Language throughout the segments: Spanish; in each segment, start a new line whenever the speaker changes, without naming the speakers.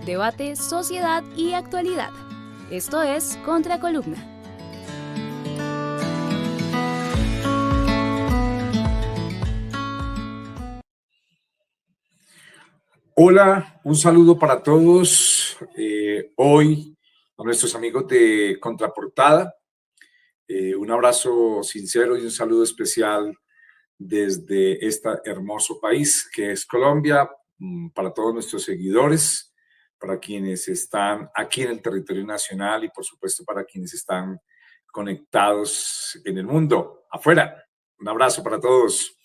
Debate, sociedad y actualidad. Esto es Contracolumna.
Hola, un saludo para todos. Hoy a nuestros amigos de Contraportada, un abrazo sincero y un saludo especial desde este hermoso país que es Colombia, para todos nuestros seguidores, para quienes están aquí en el territorio nacional y por supuesto para quienes están conectados en el mundo, afuera. Un abrazo para todos.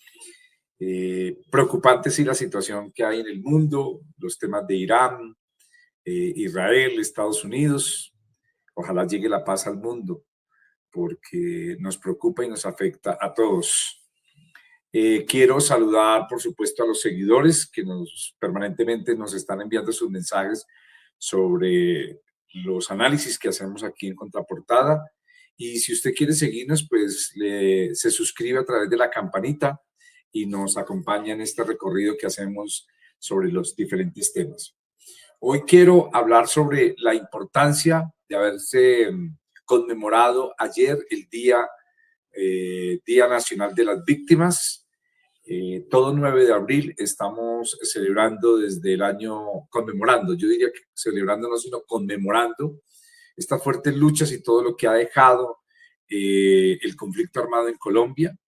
Preocupante sí la situación que hay en el mundo, los temas de Irán, Israel, Estados Unidos. Ojalá llegue la paz al mundo, porque nos preocupa y nos afecta a todos. Quiero saludar, por supuesto, a los seguidores que permanentemente nos están enviando sus mensajes sobre los análisis que hacemos aquí en Contraportada. Y si usted quiere seguirnos, pues se suscribe a través de la campanita y nos acompaña en este recorrido que hacemos sobre los diferentes temas. Hoy quiero hablar sobre la importancia de haberse conmemorado ayer el Día Nacional de las Víctimas. Todo 9 de abril estamos celebrando desde el año, conmemorando, yo diría que celebrando no, sino conmemorando estas fuertes luchas y todo lo que ha dejado el conflicto armado en Colombia.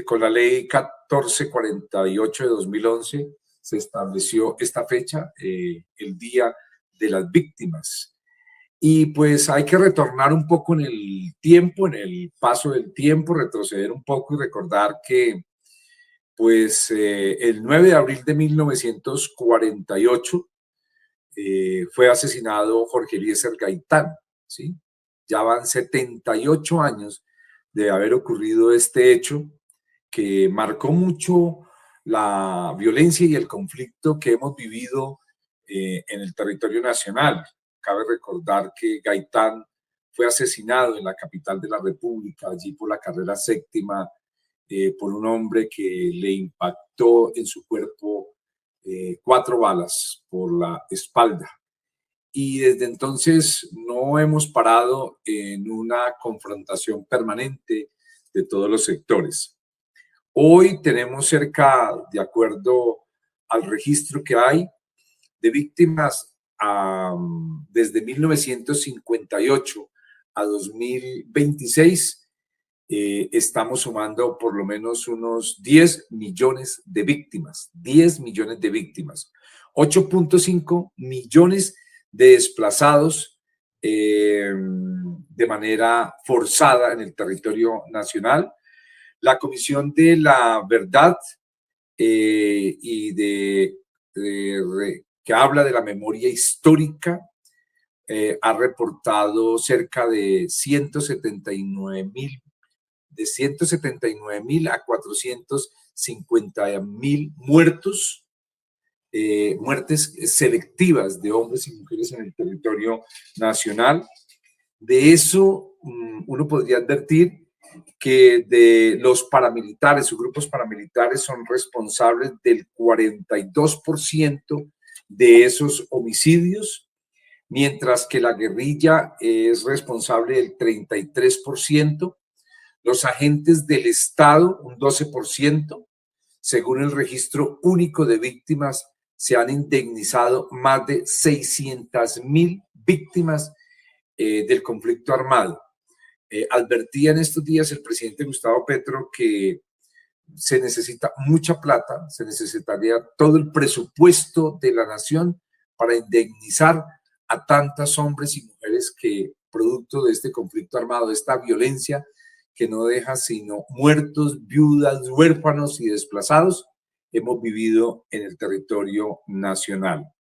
Con la ley 1448 de 2011 se estableció esta fecha, el Día de las Víctimas. Y pues hay que retornar un poco en el tiempo, en el paso del tiempo, retroceder un poco y recordar que el 9 de abril de 1948 fue asesinado Jorge Eliezer Gaitán, ¿sí? Ya van 78 años de haber ocurrido este hecho que marcó mucho la violencia y el conflicto que hemos vivido en el territorio nacional. Cabe recordar que Gaitán fue asesinado en la capital de la República, allí por la carrera séptima, por un hombre que le impactó en su cuerpo 4 balas por la espalda. Y desde entonces no hemos parado en una confrontación permanente de todos los sectores. Hoy tenemos cerca, de acuerdo al registro que hay, de víctimas desde 1958 a 2026, estamos sumando por lo menos unos 10 millones de víctimas, 10 millones de víctimas, 8.5 millones de desplazados de manera forzada en el territorio nacional. La Comisión de la Verdad que habla de la memoria histórica ha reportado cerca de 179.000 a 450.000 muertos, muertes selectivas de hombres y mujeres en el territorio nacional. De eso uno podría advertir que de los paramilitares o grupos paramilitares son responsables del 42% de esos homicidios, mientras que la guerrilla es responsable del 33%, los agentes del Estado un 12%, según el registro único de víctimas, se han indemnizado más de 600.000 víctimas del conflicto armado. Advertía en estos días el presidente Gustavo Petro que se necesita mucha plata, se necesitaría todo el presupuesto de la nación para indemnizar a tantos hombres y mujeres que, producto de este conflicto armado, de esta violencia que no deja sino muertos, viudas, huérfanos y desplazados, hemos vivido en el territorio nacional.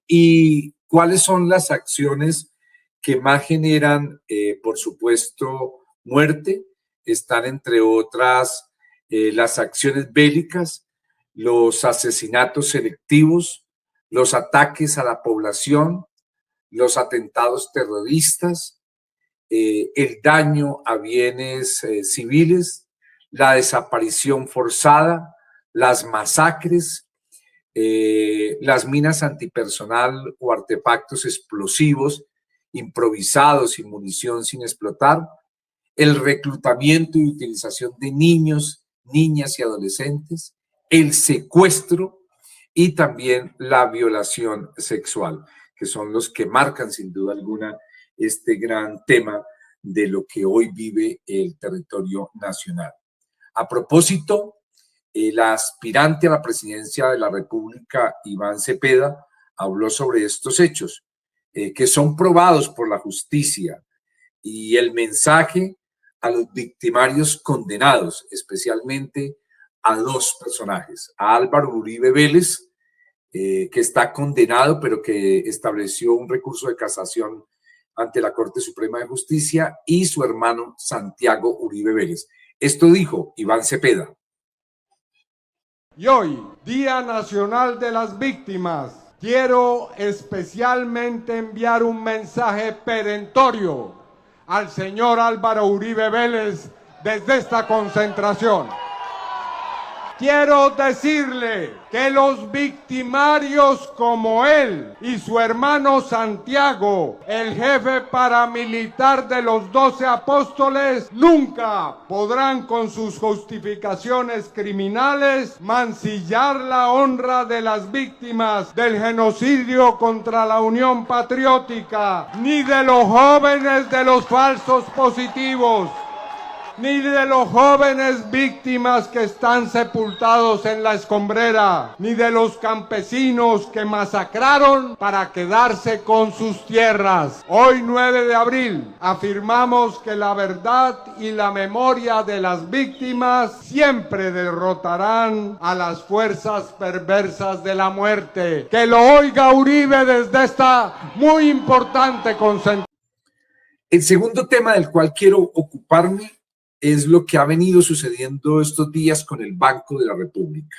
¿Y cuáles son las acciones que más generan, por supuesto, muerte? Están, entre otras, las acciones bélicas, los asesinatos selectivos, los ataques a la población, los atentados terroristas, el daño a bienes civiles, la desaparición forzada, las masacres, las minas antipersonal o artefactos explosivos improvisados y munición sin explotar, el reclutamiento y utilización de niños, niñas y adolescentes, el secuestro y también la violación sexual, que son los que marcan sin duda alguna este gran tema de lo que hoy vive el territorio nacional. A propósito, el aspirante a la presidencia de la República, Iván Cepeda, habló sobre estos hechos, que son probados por la justicia, y el mensaje a los victimarios condenados, especialmente a dos personajes, a Álvaro Uribe Vélez, que está condenado, pero que estableció un recurso de casación ante la Corte Suprema de Justicia, y su hermano Santiago Uribe Vélez. Esto dijo Iván Cepeda.
Y hoy, Día Nacional de las Víctimas, quiero especialmente enviar un mensaje perentorio al señor Álvaro Uribe Vélez desde esta concentración. Quiero decirle que los victimarios como él y su hermano Santiago, el jefe paramilitar de los 12 apóstoles, nunca podrán con sus justificaciones criminales mancillar la honra de las víctimas del genocidio contra la Unión Patriótica, ni de los jóvenes de los falsos positivos, ni de los jóvenes víctimas que están sepultados en la escombrera, ni de los campesinos que masacraron para quedarse con sus tierras. Hoy, 9 de abril, afirmamos que la verdad y la memoria de las víctimas siempre derrotarán a las fuerzas perversas de la muerte. Que lo oiga Uribe desde esta muy importante concentración.
El segundo tema del cual quiero ocuparme es lo que ha venido sucediendo estos días con el Banco de la República.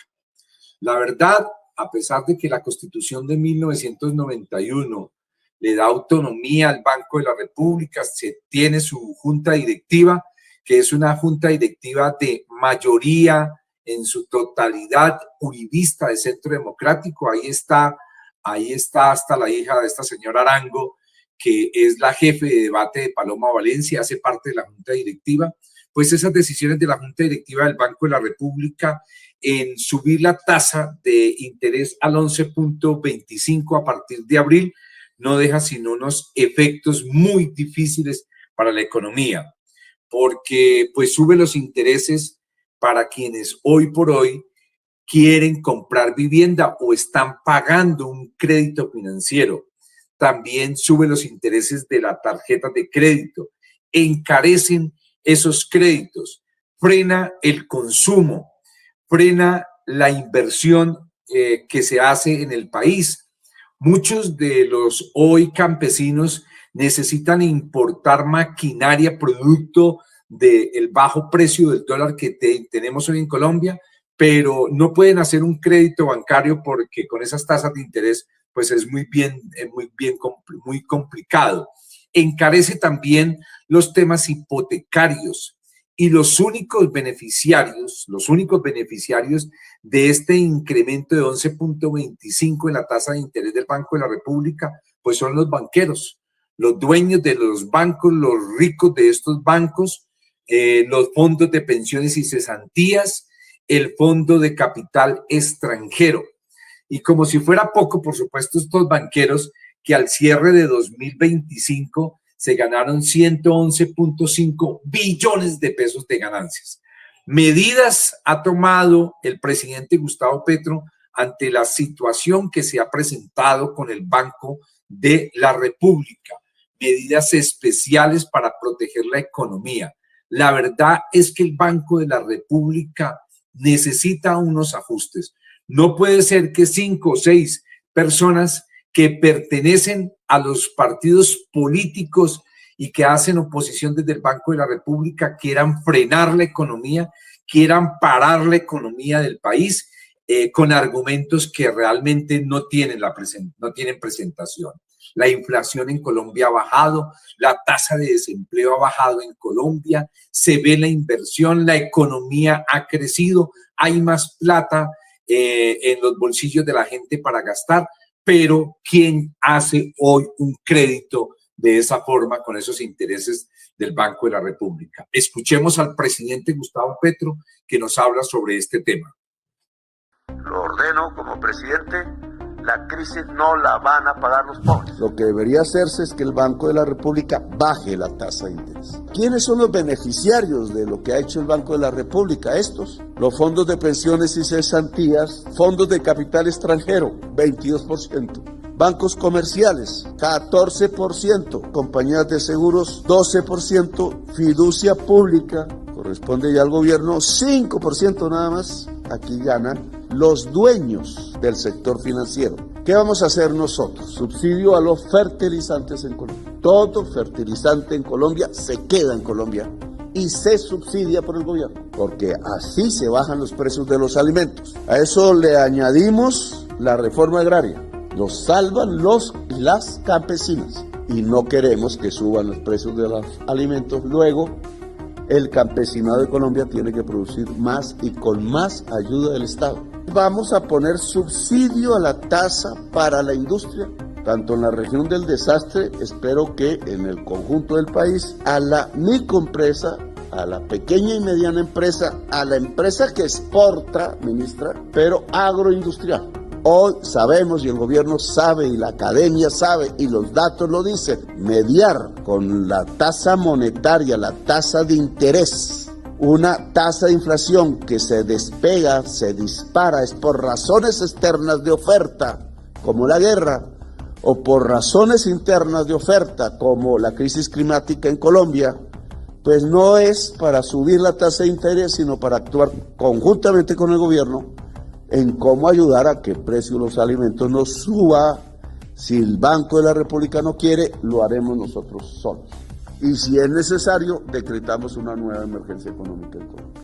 La verdad, a pesar de que la Constitución de 1991 le da autonomía al Banco de la República, se tiene su junta directiva, que es una junta directiva de mayoría en su totalidad uribista de Centro Democrático. Ahí está hasta la hija de esta señora Arango, que es la jefe de debate de Paloma Valencia, hace parte de la junta directiva. Pues esas decisiones de la Junta Directiva del Banco de la República en subir la tasa de interés al 11.25 a partir de abril no deja sino unos efectos muy difíciles para la economía, porque pues sube los intereses para quienes hoy por hoy quieren comprar vivienda o están pagando un crédito financiero. También sube los intereses de la tarjeta de crédito, encarecen esos créditos, frena el consumo, frena la inversión que se hace en el país. Muchos de los hoy campesinos necesitan importar maquinaria producto del bajo precio del dólar que tenemos hoy en Colombia, pero no pueden hacer un crédito bancario porque con esas tasas de interés pues es muy complicado. Encarece también los temas hipotecarios, y los únicos beneficiarios de este incremento de 11.25 en la tasa de interés del Banco de la República, pues son los banqueros, los dueños de los bancos, los ricos de estos bancos, los fondos de pensiones y cesantías, el fondo de capital extranjero. Y como si fuera poco, por supuesto, estos banqueros que al cierre de 2025 se ganaron 111.5 billones de pesos de ganancias. Medidas ha tomado el presidente Gustavo Petro ante la situación que se ha presentado con el Banco de la República. Medidas especiales para proteger la economía. La verdad es que el Banco de la República necesita unos ajustes. No puede ser que 5 o 6 personas que pertenecen a los partidos políticos y que hacen oposición desde el Banco de la República quieran frenar la economía, quieran parar la economía del país con argumentos que realmente no tienen presentación. La inflación en Colombia ha bajado, la tasa de desempleo ha bajado en Colombia, se ve la inversión, la economía ha crecido, hay más plata en los bolsillos de la gente para gastar, pero ¿quién hace hoy un crédito de esa forma con esos intereses del Banco de la República? Escuchemos al presidente Gustavo Petro, que nos habla sobre este tema.
Lo ordeno como presidente, la crisis no la van a pagar los pobres.
Lo que debería hacerse es que el Banco de la República baje la tasa de interés. ¿Quiénes son los beneficiarios de lo que ha hecho el Banco de la República? Estos, los fondos de pensiones y cesantías, fondos de capital extranjero, 22%. Bancos comerciales, 14%, compañías de seguros, 12%, fiducia pública, corresponde ya al gobierno, 5% nada más. Aquí ganan los dueños del sector financiero. ¿Qué vamos a hacer nosotros? Subsidio a los fertilizantes en Colombia. Todo fertilizante en Colombia se queda en Colombia y se subsidia por el gobierno, porque así se bajan los precios de los alimentos. A eso le añadimos la reforma agraria. Los salvan los y las campesinas. Y no queremos que suban los precios de los alimentos. Luego, el campesinado de Colombia tiene que producir más y con más ayuda del Estado. Vamos a poner subsidio a la tasa para la industria, tanto en la región del desastre, espero que en el conjunto del país, a la microempresa, a la pequeña y mediana empresa, a la empresa que exporta, ministra, pero agroindustrial. Hoy sabemos y el gobierno sabe y la academia sabe y los datos lo dicen, mediar con la tasa monetaria, la tasa de interés, una tasa de inflación que se despega, se dispara, es por razones externas de oferta, como la guerra, o por razones internas de oferta, como la crisis climática en Colombia, pues no es para subir la tasa de interés, sino para actuar conjuntamente con el gobierno en cómo ayudar a que el precio de los alimentos no suba. Si el Banco de la República no quiere, lo haremos nosotros solos. Y si es necesario, decretamos una nueva emergencia económica en Colombia.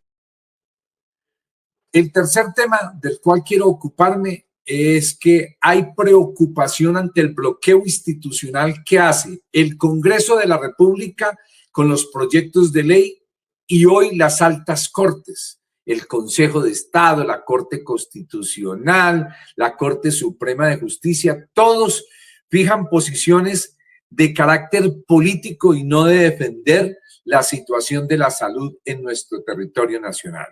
El tercer tema del cual quiero ocuparme es que hay preocupación ante el bloqueo institucional que hace el Congreso de la República con los proyectos de ley y hoy las altas cortes. El Consejo de Estado, la Corte Constitucional, la Corte Suprema de Justicia, todos fijan posiciones de carácter político y no de defender la situación de la salud en nuestro territorio nacional.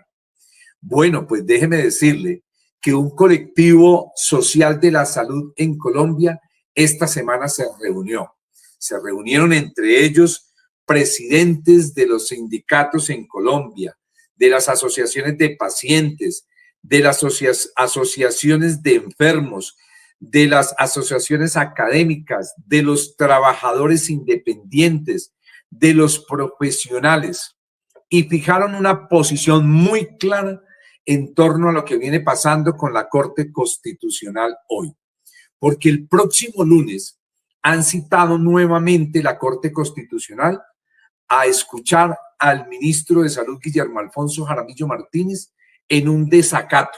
Bueno, pues déjeme decirle que un colectivo social de la salud en Colombia esta semana se reunió. Se reunieron entre ellos presidentes de los sindicatos en Colombia, de las asociaciones de pacientes, de las asociaciones de enfermos, de las asociaciones académicas, de los trabajadores independientes, de los profesionales, y fijaron una posición muy clara en torno a lo que viene pasando con la Corte Constitucional hoy. Porque el próximo lunes han citado nuevamente la Corte Constitucional a escuchar al ministro de Salud, Guillermo Alfonso Jaramillo Martínez, en un desacato.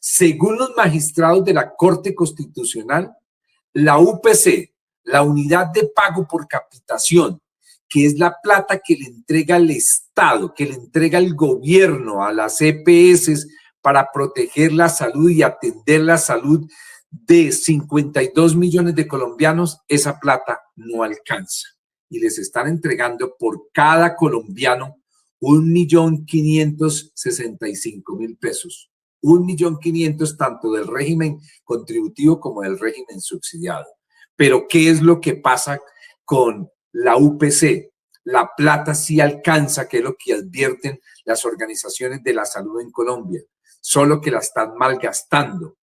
Según los magistrados de la Corte Constitucional, la UPC, la unidad de pago por capitación, que es la plata que le entrega el Estado, que le entrega el gobierno a las EPS para proteger la salud y atender la salud de 52 millones de colombianos, esa plata no alcanza. Y les están entregando por cada colombiano 1.565.000 pesos. 1.500.000 tanto del régimen contributivo como del régimen subsidiado. Pero ¿qué es lo que pasa con la UPC? La plata sí alcanza, que es lo que advierten las organizaciones de la salud en Colombia, solo que la están malgastando,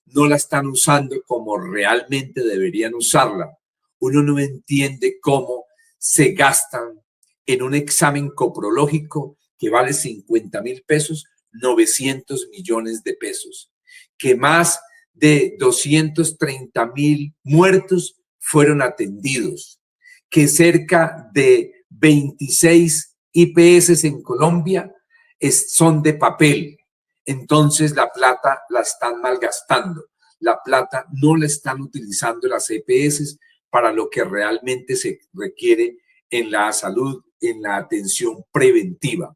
no la están usando como realmente deberían usarla. Uno no entiende cómo se gastan en un examen coprológico que vale 50.000 pesos, 900 millones de pesos, que más de 230.000 muertos fueron atendidos, que cerca de 26 IPS en Colombia son de papel. Entonces la plata la están malgastando, la plata no la están utilizando las EPS para lo que realmente se requiere en la salud, en la atención preventiva.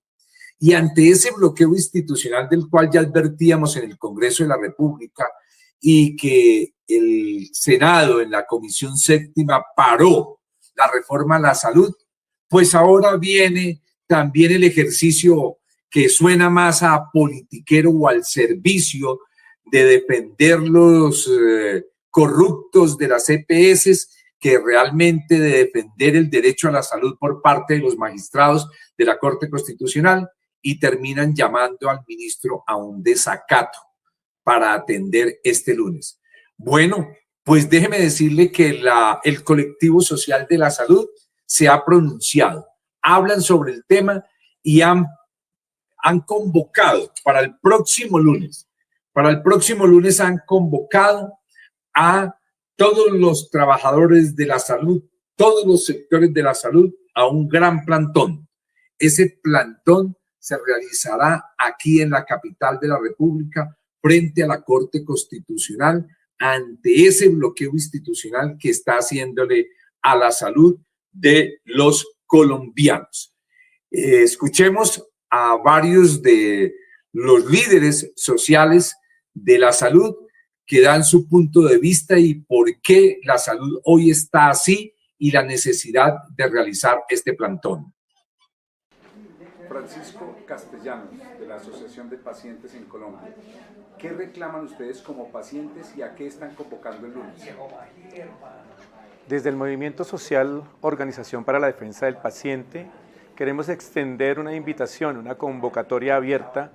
Y ante ese bloqueo institucional del cual ya advertíamos en el Congreso de la República y que el Senado en la Comisión Séptima paró la reforma a la salud, pues ahora viene también el ejercicio que suena más a politiquero o al servicio de defender los corruptos de las EPS que realmente de defender el derecho a la salud por parte de los magistrados de la Corte Constitucional, y terminan llamando al ministro a un desacato para atender este lunes. Bueno, pues déjeme decirle que el colectivo social de la salud se ha pronunciado, hablan sobre el tema y han convocado para el próximo lunes. Para el próximo lunes han convocado a todos los trabajadores de la salud, todos los sectores de la salud, a un gran plantón. Ese plantón se realizará aquí en la capital de la República, frente a la Corte Constitucional, ante ese bloqueo institucional que está haciéndole a la salud de los colombianos. Escuchemos a varios de los líderes sociales de la salud que dan su punto de vista y por qué la salud hoy está así y la necesidad de realizar este plantón.
Francisco Castellanos, de la Asociación de Pacientes en Colombia. ¿Qué reclaman ustedes como pacientes y a qué están convocando el lunes?
Desde el Movimiento Social Organización para la Defensa del Paciente, queremos extender una invitación, una convocatoria abierta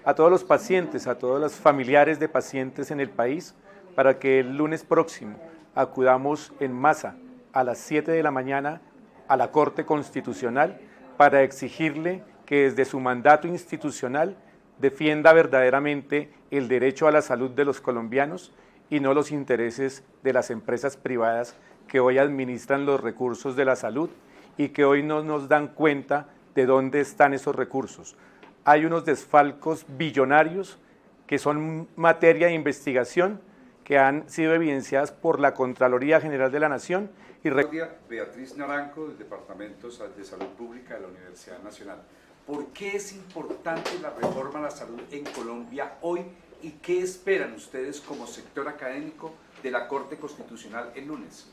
a todos los pacientes, a todos los familiares de pacientes en el país, para que el lunes próximo acudamos en masa a las 7 de la mañana a la Corte Constitucional para exigirle que desde su mandato institucional defienda verdaderamente el derecho a la salud de los colombianos y no los intereses de las empresas privadas que hoy administran los recursos de la salud y que hoy no nos dan cuenta de dónde están esos recursos. Hay unos desfalcos billonarios que son materia de investigación que han sido evidenciadas por la Contraloría General de la Nación.
Beatriz Naranjo, del Departamento de Salud Pública de la Universidad Nacional. ¿Por qué es importante la reforma a la salud en Colombia hoy y qué esperan ustedes como sector académico de la Corte Constitucional el lunes?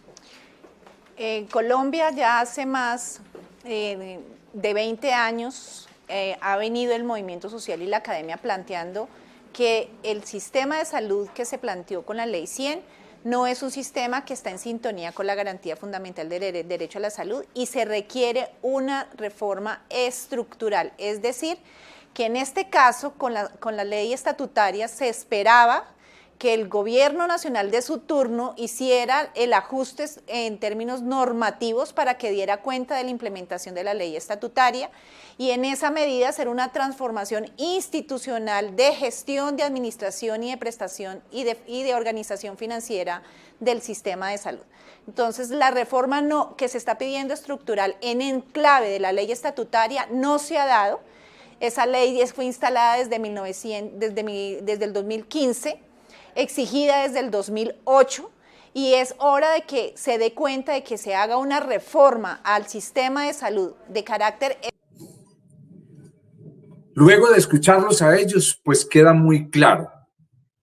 En Colombia ya hace más de 20 años ha venido el movimiento social y la academia planteando que el sistema de salud que se planteó con la Ley 100 no es un sistema que está en sintonía con la garantía fundamental del derecho a la salud y se requiere una reforma estructural. Es decir, que en este caso, con la ley estatutaria, se esperaba que el gobierno nacional de su turno hiciera el ajuste en términos normativos para que diera cuenta de la implementación de la ley estatutaria y en esa medida hacer una transformación institucional de gestión, de administración y de prestación y de organización financiera del sistema de salud. Entonces, la reforma que se está pidiendo estructural en enclave de la ley estatutaria no se ha dado. Esa ley fue instalada desde el 2015, exigida desde el 2008 y es hora de que se dé cuenta de que se haga una reforma al sistema de salud de carácter.
Luego de escucharlos a ellos, pues queda muy claro,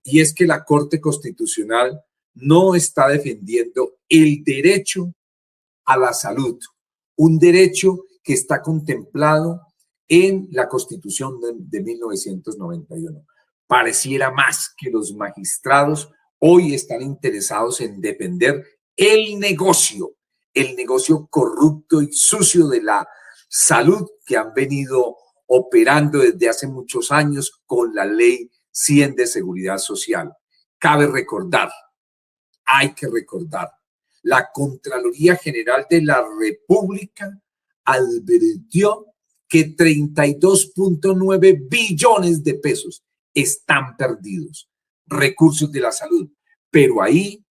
y es que la Corte Constitucional no está defendiendo el derecho a la salud, un derecho que está contemplado en la Constitución de 1991. Pareciera más que los magistrados hoy están interesados en defender el negocio corrupto y sucio de la salud que han venido operando desde hace muchos años con la Ley 100 de Seguridad Social. Cabe recordar, hay que recordar, la Contraloría General de la República advirtió que 32.9 billones de pesos están perdidos, recursos de la salud. Pero ahí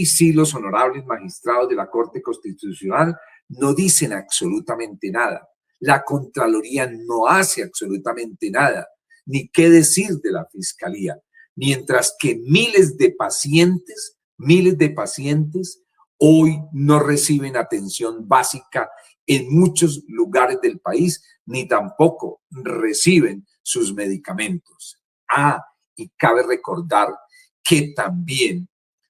sí los honorables magistrados de la Corte Constitucional no dicen absolutamente nada. La Contraloría no hace absolutamente nada, ni qué decir de la Fiscalía. Mientras que miles de pacientes hoy no reciben atención básica en muchos lugares del país ni tampoco reciben sus medicamentos. Y cabe recordar que también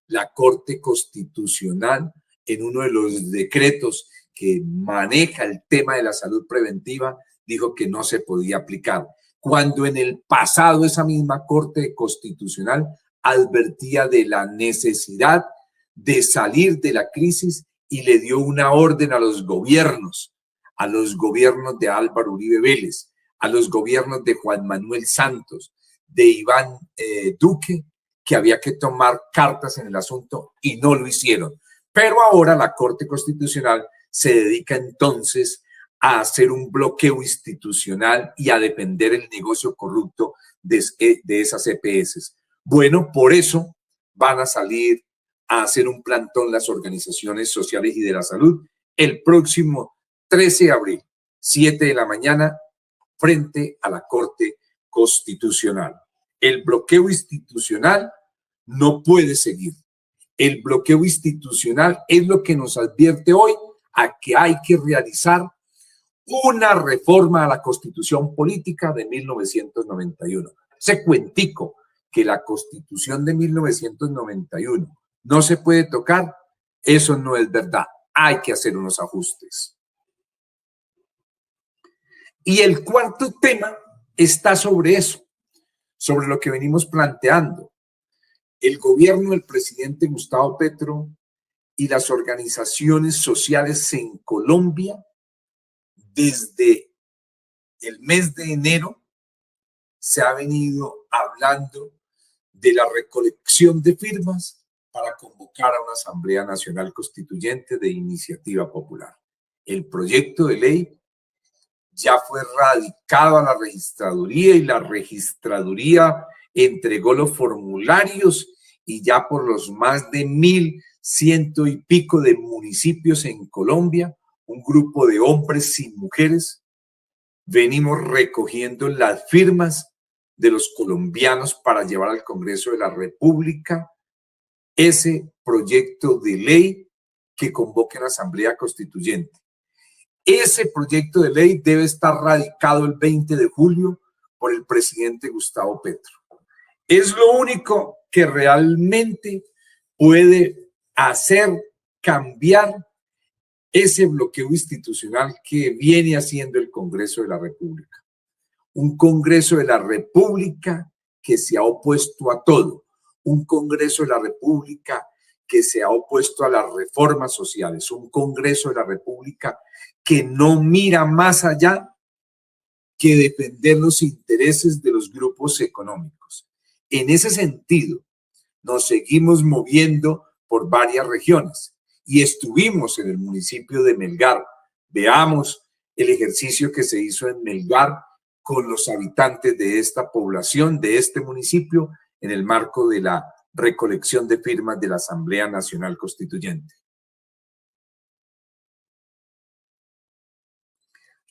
la Corte Constitucional, en uno de los decretos que maneja el tema de la salud preventiva, dijo que no se podía aplicar, cuando en el pasado esa misma Corte Constitucional advertía de la necesidad de salir de la crisis y le dio una orden a los gobiernos de Álvaro Uribe Vélez, a los gobiernos de Juan Manuel Santos, de Iván Duque, que había que tomar cartas en el asunto y no lo hicieron. Pero ahora la Corte Constitucional se dedica entonces a hacer un bloqueo institucional y a defender el negocio corrupto de esas EPS. Bueno, por eso van a salir a hacer un plantón las organizaciones sociales y de la salud el próximo 13 de abril, 7 de la mañana, frente a la Corte Constitucional. El bloqueo institucional no puede seguir. El bloqueo institucional es lo que nos advierte hoy a que hay que realizar una reforma a la Constitución Política de 1991. Ese cuentico que la Constitución de 1991 no se puede tocar, eso no es verdad. Hay que hacer unos ajustes. Y el cuarto tema está sobre eso, sobre lo que venimos planteando. El gobierno del presidente Gustavo Petro y las organizaciones sociales en Colombia, desde el mes de enero, se ha venido hablando de la recolección de firmas para convocar a una Asamblea Nacional Constituyente de Iniciativa Popular. El proyecto de ley ya fue radicado a la registraduría y la registraduría entregó los formularios y ya por los más de 1.100 y pico de municipios en Colombia, un grupo de hombres y mujeres, venimos recogiendo las firmas de los colombianos para llevar al Congreso de la República ese proyecto de ley que convoque a la Asamblea Constituyente. Ese proyecto de ley debe estar radicado el 20 de julio por el presidente Gustavo Petro. Es lo único que realmente puede hacer cambiar ese bloqueo institucional que viene haciendo el Congreso de la República. Un Congreso de la República que se ha opuesto a todo. Un Congreso de la República que se ha opuesto a las reformas sociales. Un Congreso de la República que no mira más allá que defender los intereses de los grupos económicos. En ese sentido, nos seguimos moviendo por varias regiones y estuvimos en el municipio de Melgar. Veamos el ejercicio que se hizo en Melgar con los habitantes de esta población, de este municipio, en el marco de la recolección de firmas de la Asamblea Nacional Constituyente.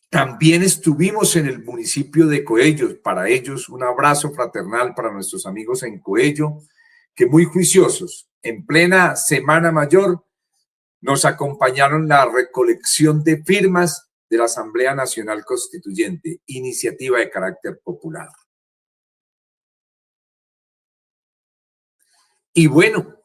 También estuvimos en el municipio de Coello. Para ellos, un abrazo fraternal para nuestros amigos en Coello, que muy juiciosos, en plena Semana Mayor, nos acompañaron la recolección de firmas de la Asamblea Nacional Constituyente, iniciativa de carácter popular. Y bueno,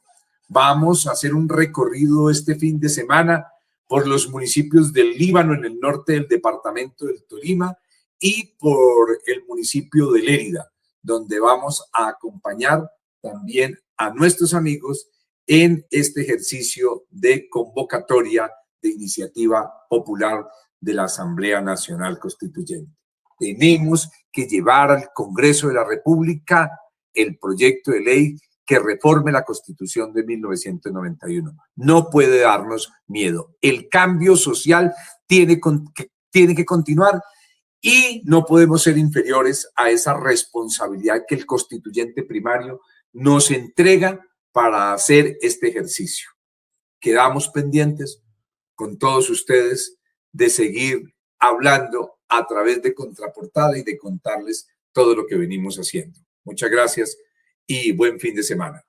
vamos a hacer un recorrido este fin de semana por los municipios del Líbano en el norte del departamento del Tolima y por el municipio de Lérida, donde vamos a acompañar también a nuestros amigos en este ejercicio de convocatoria de iniciativa popular de la Asamblea Nacional Constituyente. Tenemos que llevar al Congreso de la República el proyecto de ley que reforme la Constitución de 1991. No puede darnos miedo. El cambio social tiene que continuar y no podemos ser inferiores a esa responsabilidad que el constituyente primario nos entrega para hacer este ejercicio. Quedamos pendientes con todos ustedes de seguir hablando a través de Contraportada y de contarles todo lo que venimos haciendo. Muchas gracias y buen fin de semana.